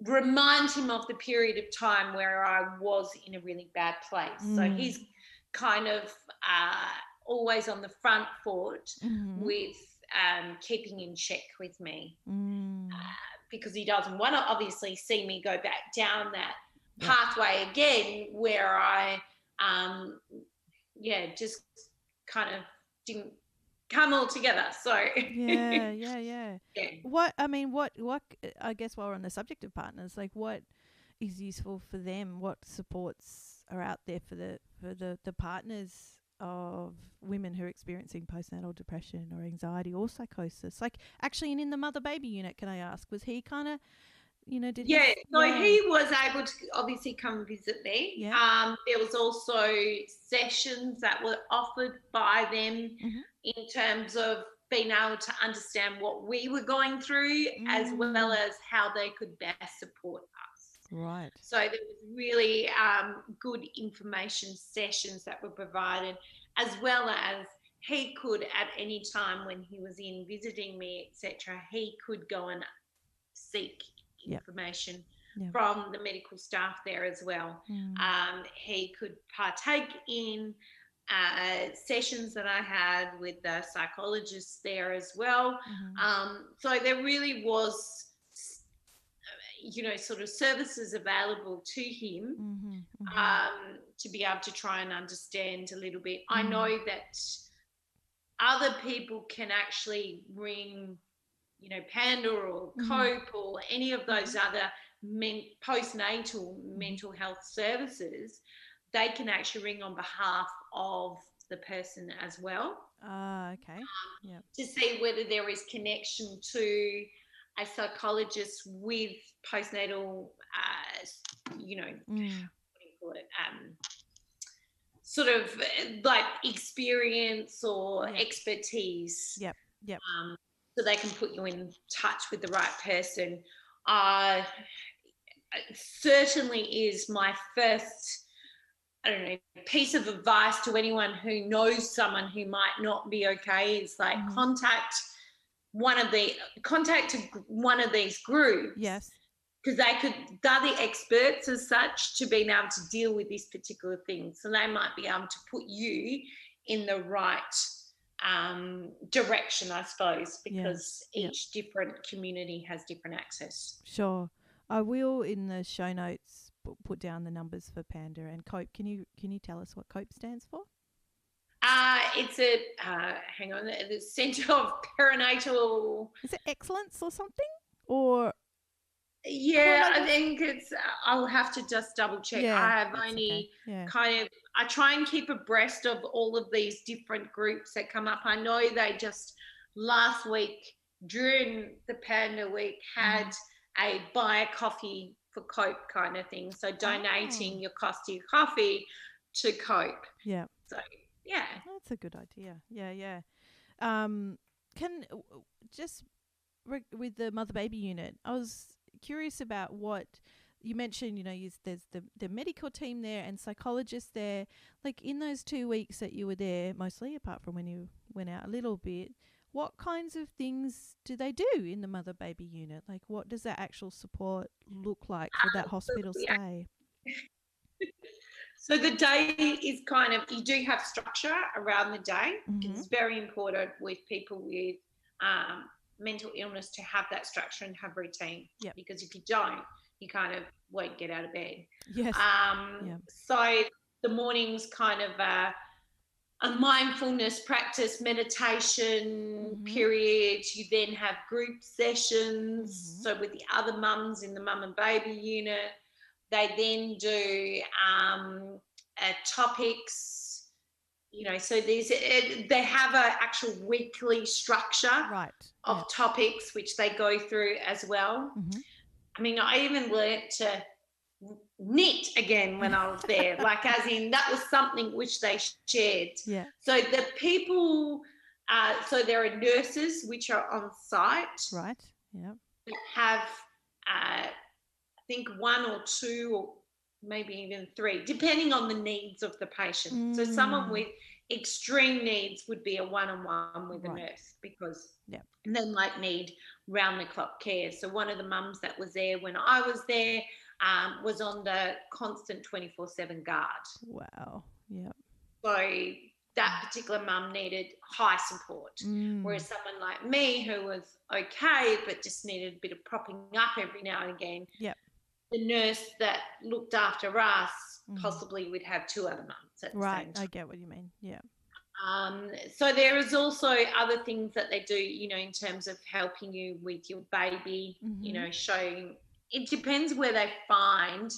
remind him of the period of time where I was in a really bad place. So he's kind of always on the front foot with keeping in check with me, because he doesn't want to obviously see me go back down that pathway again where I just kind of didn't come all together. So yeah. What I guess while we're on the subject of partners, like what is useful for them? What supports are out there for the partners of women who are experiencing postnatal depression or anxiety or psychosis? Like actually, in the mother baby unit, can I ask, was he kind of, he was able to obviously come visit me. Yeah. There was also sessions that were offered by them in terms of being able to understand what we were going through, as well as how they could best support us. Right. So there was really good information sessions that were provided, as well as he could at any time when he was in visiting me, etc., he could go and seek information from the medical staff there as well. He could partake in sessions that I had with the psychologists there as well. So there really was, sort of services available to him to be able to try and understand a little bit. I know that other people can actually ring, Panda or Cope or any of those other postnatal mental health services. They can actually ring on behalf of the person as well. Okay. To see whether there is connection to a psychologist with postnatal, what do you call it? Sort of like experience or expertise. Yep. So they can put you in touch with the right person. Certainly is my first, piece of advice to anyone who knows someone who might not be okay is like contact one of these groups. Yes. Because they're the experts as such to being able to deal with this particular thing. So they might be able to put you in the right direction, I suppose, because each different community has different access. Sure. I will in the show notes put down the numbers for Panda and Cope. Can you tell us what Cope stands for? It's the Centre of Perinatal. Is it Excellence or something? Or I think it's. I'll have to just double check. Yeah, I have only I try and keep abreast of all of these different groups that come up. I know they just last week during the Panda Week had a buy a coffee for Cope kind of thing. So donating your cost of your coffee to Cope. Yeah. So that's a good idea. Yeah. Can just with the mother baby unit, I was curious about what you mentioned. There's the medical team there and psychologists there. Like in those 2 weeks that you were there, mostly apart from when you went out a little bit, what kinds of things do they do in the mother baby unit? Like what does that actual support look like for that hospital stay? So the day is kind of, you do have structure around the day. It's very important with people with mental illness to have that structure and have routine. Because if you don't, you kind of won't get out of bed. Yes. So the morning's kind of a mindfulness practice, meditation period. You then have group sessions. So with the other mums in the mum and baby unit, they then do topics So they have a actual weekly structure of topics which they go through as well. Mm-hmm. I mean, I even learnt to knit again when I was there, like as in that was something which they shared. Yeah. So the people, so there are nurses which are on site. Right. Yeah. That have, I think, one or two or maybe even three, depending on the needs of the patient. So someone with extreme needs would be a one-on-one with a nurse because they might need round-the-clock care. So one of the mums that was there when I was there was on the constant 24/7 guard. Wow. Yeah. So that particular mum needed high support, whereas someone like me who was okay but just needed a bit of propping up every now and again, the nurse that looked after us possibly would have two other mums at the same time. I get what you mean. Yeah. So there is also other things that they do, in terms of helping you with your baby, showing. It depends where they find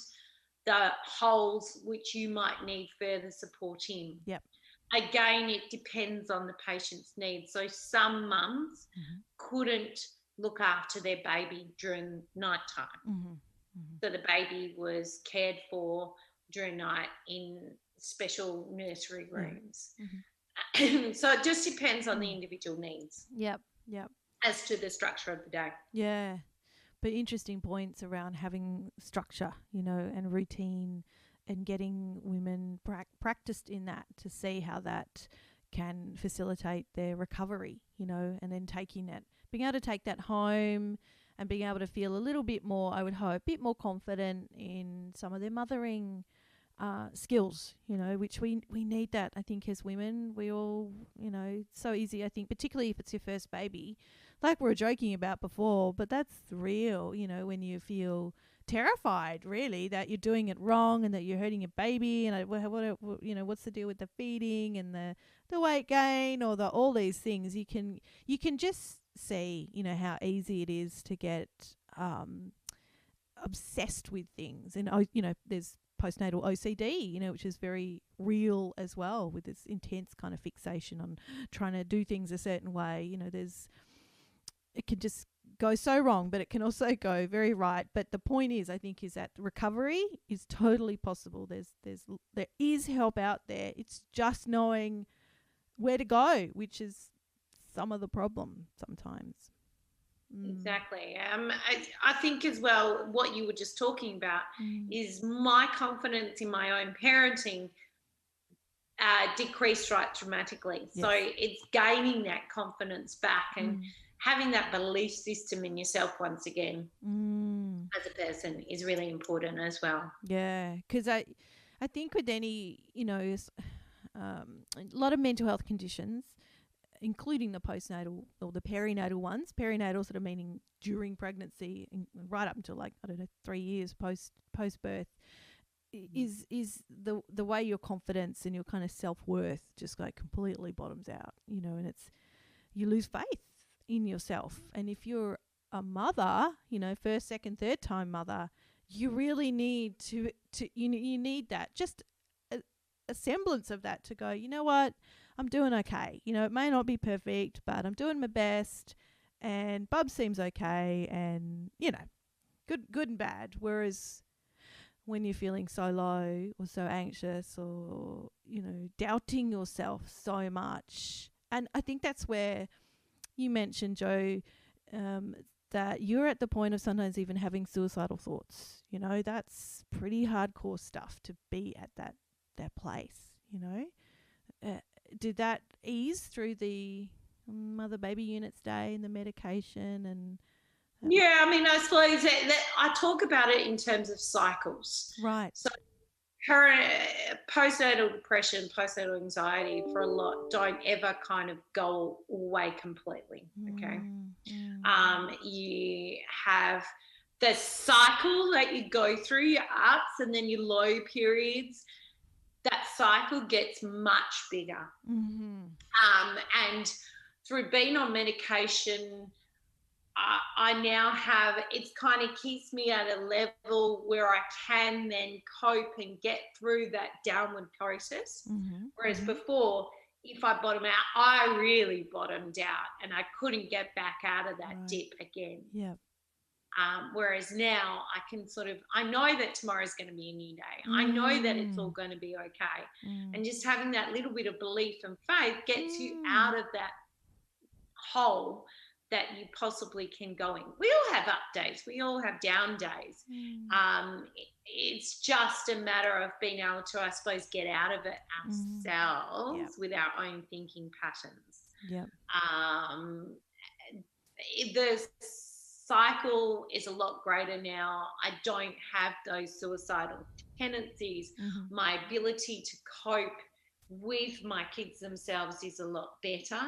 the holes which you might need further support in. Yep. Again, it depends on the patient's needs. So some mums couldn't look after their baby during nighttime. So the baby was cared for during night in special nursery rooms. So it just depends on the individual needs. Yep. As to the structure of the day. Yeah. But interesting points around having structure, and routine and getting women practiced in that to see how that can facilitate their recovery, and then being able to take that home and being able to feel a little bit more, I would hope, a bit more confident in some of their mothering skills, which we need that, I think, as women. We all, it's so easy, I think, particularly if it's your first baby, like we were joking about before, but that's real, when you feel terrified, really, that you're doing it wrong and that you're hurting your baby, and what's the deal with the feeding and the weight gain or all these things. You can just see, how easy it is to get obsessed with things, and there's postnatal OCD, which is very real as well, with this intense kind of fixation on trying to do things a certain way. It can just go so wrong, but it can also go very right. But the point is, I think, is that recovery is totally possible. There is help out there. It's just knowing where to go, which is some of the problem sometimes. Exactly. I think as well, what you were just talking about is my confidence in my own parenting decreased right dramatically. Yes. So it's gaining that confidence back and having that belief system in yourself once again as a person is really important as well. Yeah, because I think with any, a lot of mental health conditions, including the postnatal or the perinatal ones, perinatal sort of meaning during pregnancy and right up until 3 years post birth, is the way your confidence and your kind of self-worth just completely bottoms out, and it's, you lose faith in yourself. And if you're a mother, first, second, third time mother, you really need to you need that, just a semblance of that, to go, you know what, I'm doing okay. It may not be perfect, but I'm doing my best, and Bub seems okay, and good and bad. Whereas when you're feeling so low or so anxious or doubting yourself so much, and I think that's where you mentioned, Joe, that you're at the point of sometimes even having suicidal thoughts. That's pretty hardcore stuff to be at that place. Did that ease through the mother-baby unit stay and the medication? And yeah, I mean, I suppose that I talk about it in terms of cycles. Right. So postnatal depression, postnatal anxiety for a lot don't ever kind of go away completely. Okay. You have the cycle that you go through, your ups and then your low periods. That cycle gets much bigger. And through being on medication, I now have, it's kind of keeps me at a level where I can then cope and get through that downward process. Whereas before, if I bottom out, I really bottomed out and I couldn't get back out of that dip again. Yeah. Whereas now I can I know that tomorrow's going to be a new day. I know that it's all going to be okay. And just having that little bit of belief and faith gets you out of that hole that you possibly can go in. We all have up days. We all have down days. It's just a matter of being able to, I suppose, get out of it ourselves with our own thinking patterns. Yeah. The cycle is a lot greater now. I don't have those suicidal tendencies. My ability to cope with my kids themselves is a lot better.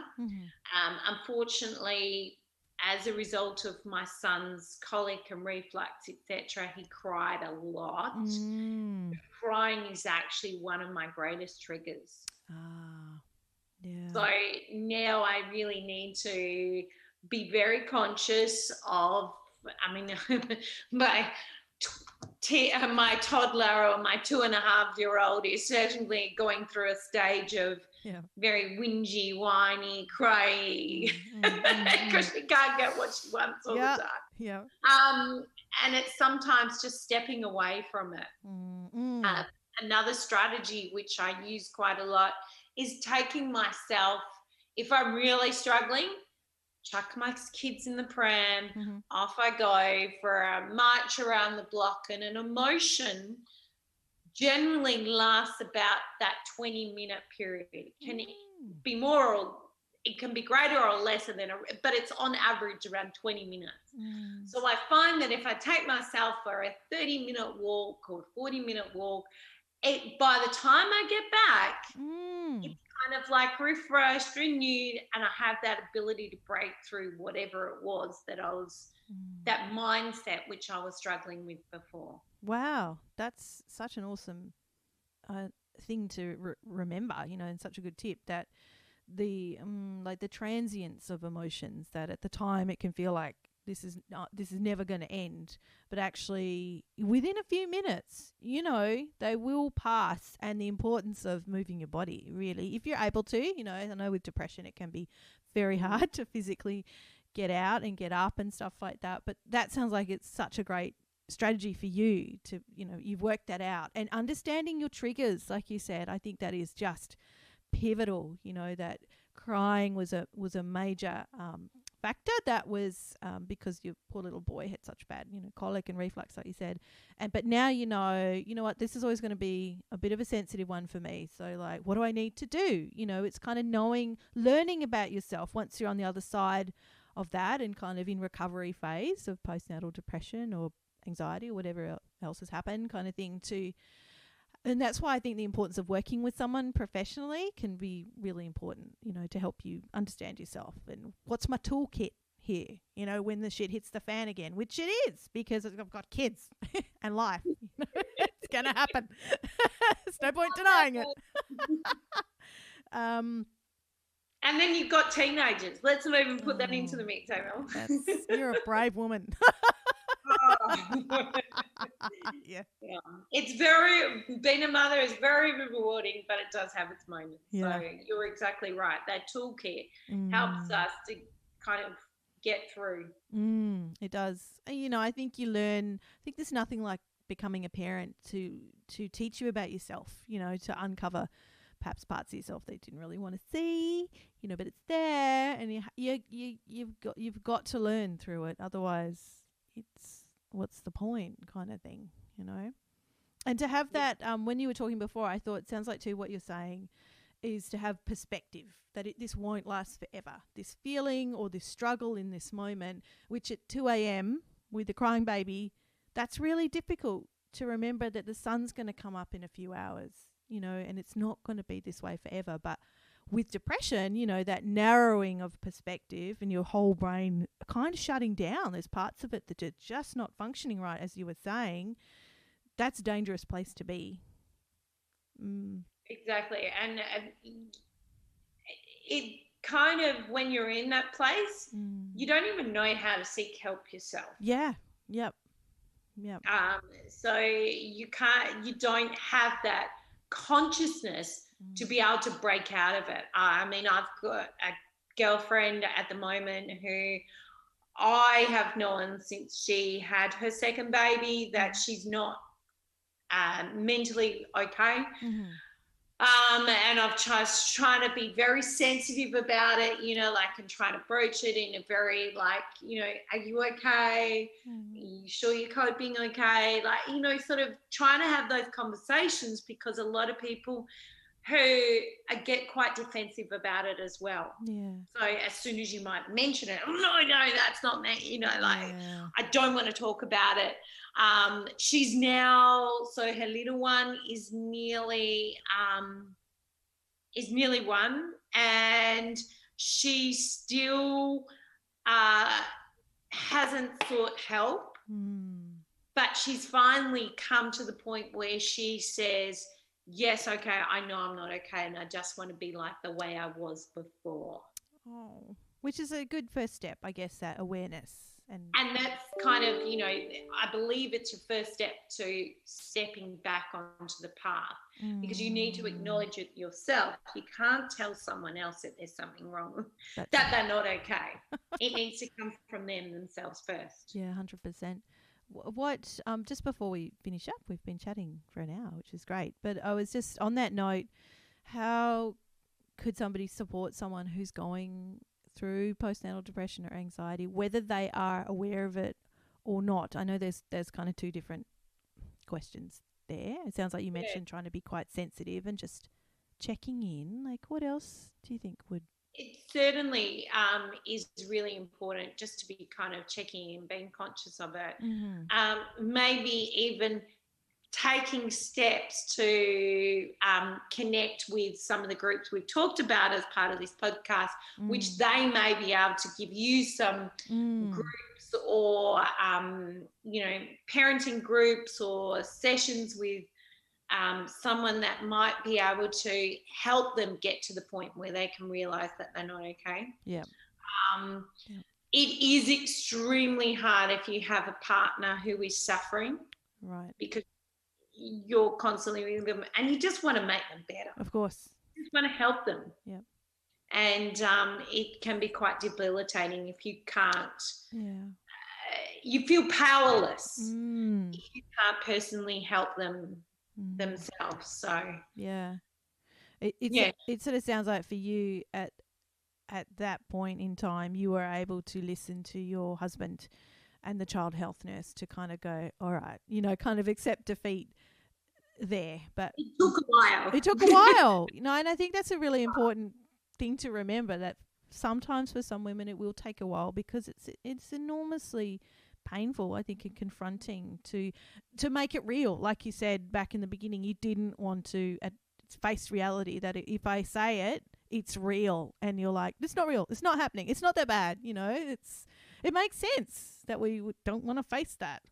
Unfortunately, as a result of my son's colic and reflux, etc., he cried a lot. Crying is actually one of my greatest triggers. So now I really need to be very conscious of, my toddler or my 2.5-year-old is certainly going through a stage of very whingy, whiny, cryy, because she can't get what she wants all the time. Yeah. And it's sometimes just stepping away from it. Another strategy which I use quite a lot is taking myself, if I'm really struggling, chuck my kids in the pram, off I go for a march around the block, and an emotion generally lasts about that 20-minute period. It can be more, or it can be greater or lesser but it's on average around 20 minutes. So I find that if I take myself for a 30-minute walk or 40-minute walk, by the time I get back, it's kind of like refreshed, renewed, and I have that ability to break through whatever it was that I was, that mindset which I was struggling with before. Wow, that's such an awesome thing to remember, and such a good tip, that the transience of emotions, that at the time it can feel like this is never going to end, but actually within a few minutes, they will pass. And the importance of moving your body, really, if you're able to, I know with depression it can be very hard to physically get out and get up and stuff like that, but that sounds like it's such a great strategy for you to, you've worked that out. And understanding your triggers, like you said, I think that is just pivotal. That crying was a major factor. That was because your poor little boy had such bad, colic and reflux, like you said. But now you know what, this is always going to be a bit of a sensitive one for me. So like, what do I need to do? It's kind of learning about yourself once you're on the other side of that and kind of in recovery phase of postnatal depression or anxiety or whatever else has happened, kind of thing too. And that's why I think the importance of working with someone professionally can be really important, to help you understand yourself. And what's my toolkit here, when the shit hits the fan again, which it is, because I've got kids and life. It's going to happen. There's no point denying it. And then you've got teenagers. Let's not even put that into the mix, Emil. You're a brave woman. Yeah. It's being a mother is very rewarding, but it does have its moments. So you're exactly right. That toolkit helps us to kind of get through. It does. I think you learn. I think there's nothing like becoming a parent to teach you about yourself. To uncover perhaps parts of yourself that you didn't really want to see. But it's there, and you've got to learn through it. Otherwise, what's the point, kind of thing, And to have that, when you were talking before, I thought it sounds like too what you're saying is to have perspective, that this won't last forever. This feeling or this struggle in this moment, which at 2 a.m. with the crying baby, that's really difficult to remember that the sun's going to come up in a few hours, and it's not going to be this way forever. But with depression, that narrowing of perspective and your whole brain kind of shutting down. There's parts of it that are just not functioning right, as you were saying. That's a dangerous place to be. Exactly. And kind of, when you're in that place, you don't even know how to seek help yourself. Yeah. Yep. So you don't have that consciousness to be able to break out of it. I mean, I've got a girlfriend at the moment who I have known since she had her second baby that she's not mentally okay. And I've just trying to be very sensitive about it, and trying to broach it in a very are you okay? Are you sure you're coping okay? Sort of trying to have those conversations, because a lot of people who get quite defensive about it as well. Yeah. So as soon as you might mention it, oh, no, that's not me. I don't want to talk about it. She's now, so her little one is nearly 1, and she still hasn't sought help. But she's finally come to the point where she says, yes, okay, I know I'm not okay, and I just want to be like the way I was before. Oh, which is a good first step, I guess, that awareness. And that's kind of, I believe it's your first step to stepping back onto the path, because you need to acknowledge it yourself. You can't tell someone else that there's something wrong, that they're not okay. It needs to come from them themselves first. Yeah, 100%. What just before we finish up, we've been chatting for an hour, which is great. But I was just on that note, how could somebody support someone who's going through postnatal depression or anxiety, whether they are aware of it or not? I know there's kind of two different questions there. It sounds like you mentioned trying to be quite sensitive and just checking in. Like, what else do you think would? It certainly is really important, just to be kind of checking in, being conscious of it. Maybe even taking steps to connect with some of the groups we've talked about as part of this podcast, which they may be able to give you some groups or, parenting groups or sessions with someone that might be able to help them get to the point where they can realise that they're not okay. Yeah. It is extremely hard if you have a partner who is suffering. Right. Because you're constantly with them and you just want to make them better. Of course. You just want to help them. Yeah. And it can be quite debilitating if you can't. Yeah. You feel powerless if you can't personally help them themselves. So yeah, it sort of sounds like for you at that point in time, you were able to listen to your husband and the child health nurse to kind of go, all right, kind of accept defeat there. But it took a while. It took a while, and I think that's a really important thing to remember, that sometimes for some women it will take a while, because it's enormously painful, I think, and confronting to make it real. Like you said back in the beginning, you didn't want to face reality that if I say it, it's real, and you're like, it's not real, it's not happening, it's not that bad. It makes sense that we don't want to face that,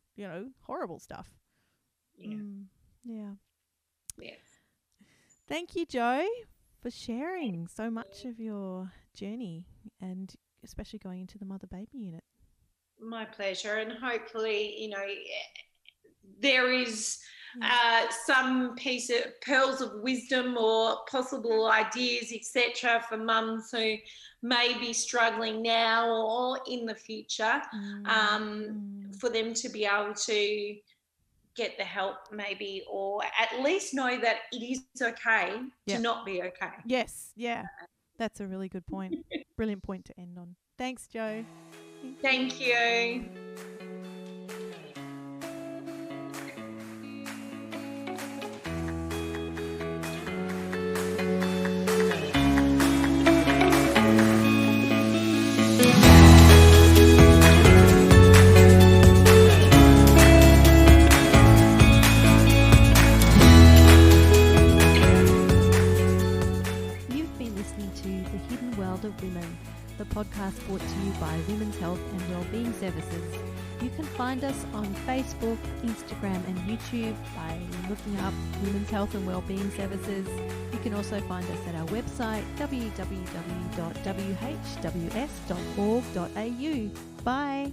horrible stuff. Yeah. Yes. Thank you, Jo, for sharing so much of your journey, and especially going into the mother-baby unit. My pleasure. And hopefully, there is some piece of pearls of wisdom or possible ideas, etc., for mums who may be struggling now or in the future, for them to be able to get the help maybe, or at least know that it is okay to not be okay. Yes, yeah. That's a really good point. Brilliant point to end on. Thanks, Jo. Thank you. You've been listening to The Hidden World of Women, the podcast brought to you by Women's Health and Wellbeing Services. You can find us on Facebook, Instagram and YouTube by looking up Women's Health and Wellbeing Services. You You can also find us at our website, www.whws.org.au. Bye.